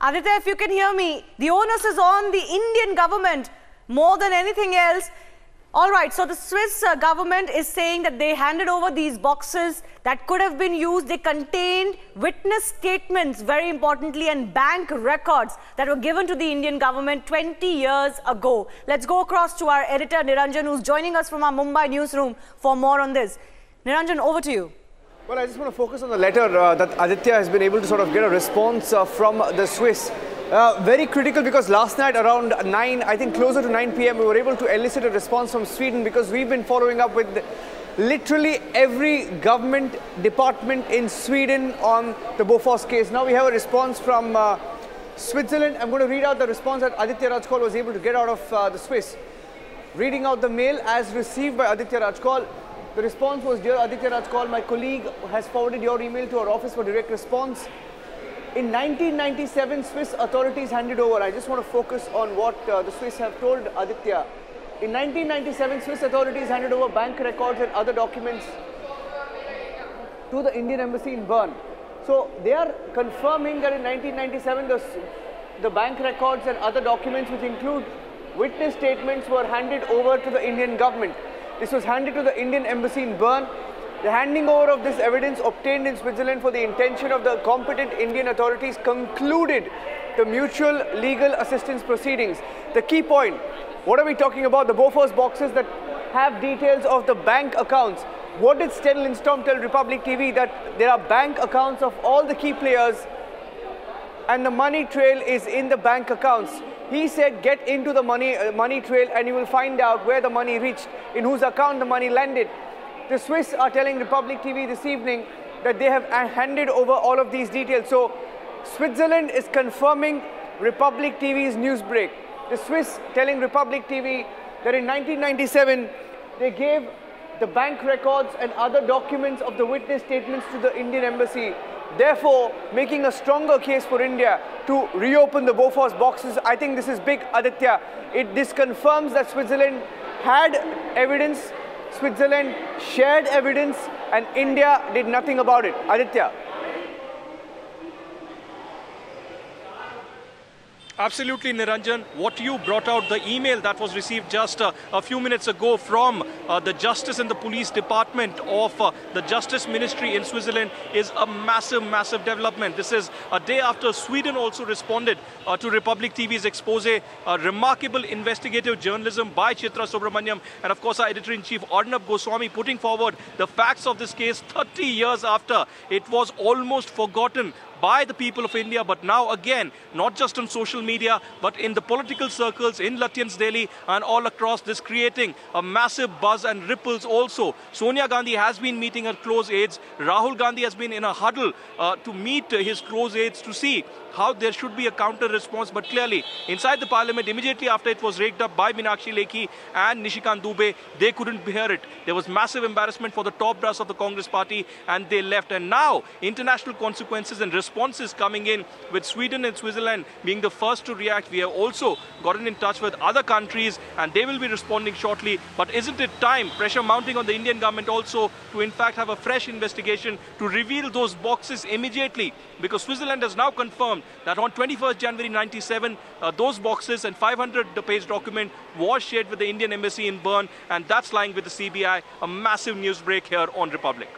Aditya, if you can hear me, the onus is on the Indian government more than anything else. All right, so the Swiss government is saying that they handed over these boxes that could have been used. They contained witness statements, very importantly, and bank records that were given to the Indian government 20 years ago. Let's go across to our editor, Niranjan, who's joining us from our Mumbai newsroom for more on this. Niranjan, over to you. Well, I just want to focus on the letter that Aditya has been able to sort of get a response from the Swiss. Very critical because last night around 9, I think closer to 9 p.m, we were able to elicit a response from Sweden because we've been following up with literally every government department in Sweden on the Bofors case. Now we have a response from Switzerland. I'm going to read out the response that Aditya Rajkol was able to get out of the Swiss. Reading out the mail as received by Aditya Rajkol. The response was, "Dear Aditya Rajkol, my colleague has forwarded your email to our office for direct response. In 1997, Swiss authorities handed over." I just want to focus on what the Swiss have told Aditya. In 1997, Swiss authorities handed over bank records and other documents to the Indian embassy in Bern. So they are confirming that in 1997, the bank records and other documents, which include witness statements, were handed over to the Indian government. This was handed to the Indian embassy in Bern. The handing over of this evidence obtained in Switzerland for the intention of the competent Indian authorities concluded the mutual legal assistance proceedings. The key point, what are we talking about? The Bofors boxes that have details of the bank accounts. What did Sten Lindstrom tell Republic TV? That there are bank accounts of all the key players and the money trail is in the bank accounts. He said, get into the money trail and you will find out where the money reached, in whose account the money landed. The Swiss are telling Republic TV this evening that they have handed over all of these details. So Switzerland is confirming Republic TV's news break. The Swiss telling Republic TV that in 1997, they gave the bank records and other documents of the witness statements to the Indian embassy, therefore making a stronger case for India to reopen the Bofors boxes. I think this is big, Aditya. This confirms that Switzerland had evidence, Switzerland shared evidence, and India did nothing about it. Aditya. Absolutely, Niranjan. What you brought out, the email that was received just a few minutes ago from the Justice and the Police Department of the Justice Ministry in Switzerland is a massive, massive development. This is a day after Sweden also responded to Republic TV's expose, remarkable investigative journalism by Chitra Subramaniam, and of course our editor-in-chief Arnab Goswami putting forward the facts of this case 30 years after it was almost forgotten by the people of India, but now again, not just on social media, but in the political circles, in Lutyens Delhi and all across, this creating a massive buzz and ripples also. Sonia Gandhi has been meeting her close aides. Rahul Gandhi has been in a huddle to meet his close aides to see how there should be a counter response. But clearly, inside the parliament, immediately after it was raked up by Meenakshi Lekhi and Nishikant Dubey, they couldn't bear it. There was massive embarrassment for the top brass of the Congress party and they left. And now, international consequences and responses coming in, with Sweden and Switzerland being the first to react. We have also gotten in touch with other countries and they will be responding shortly. But isn't it time, pressure mounting on the Indian government also to in fact have a fresh investigation to reveal those boxes immediately? Because Switzerland has now confirmed that on 21st January 97, those boxes and 500-page document was shared with the Indian embassy in Bern, and that's lying with the CBI. A massive news break here on Republic.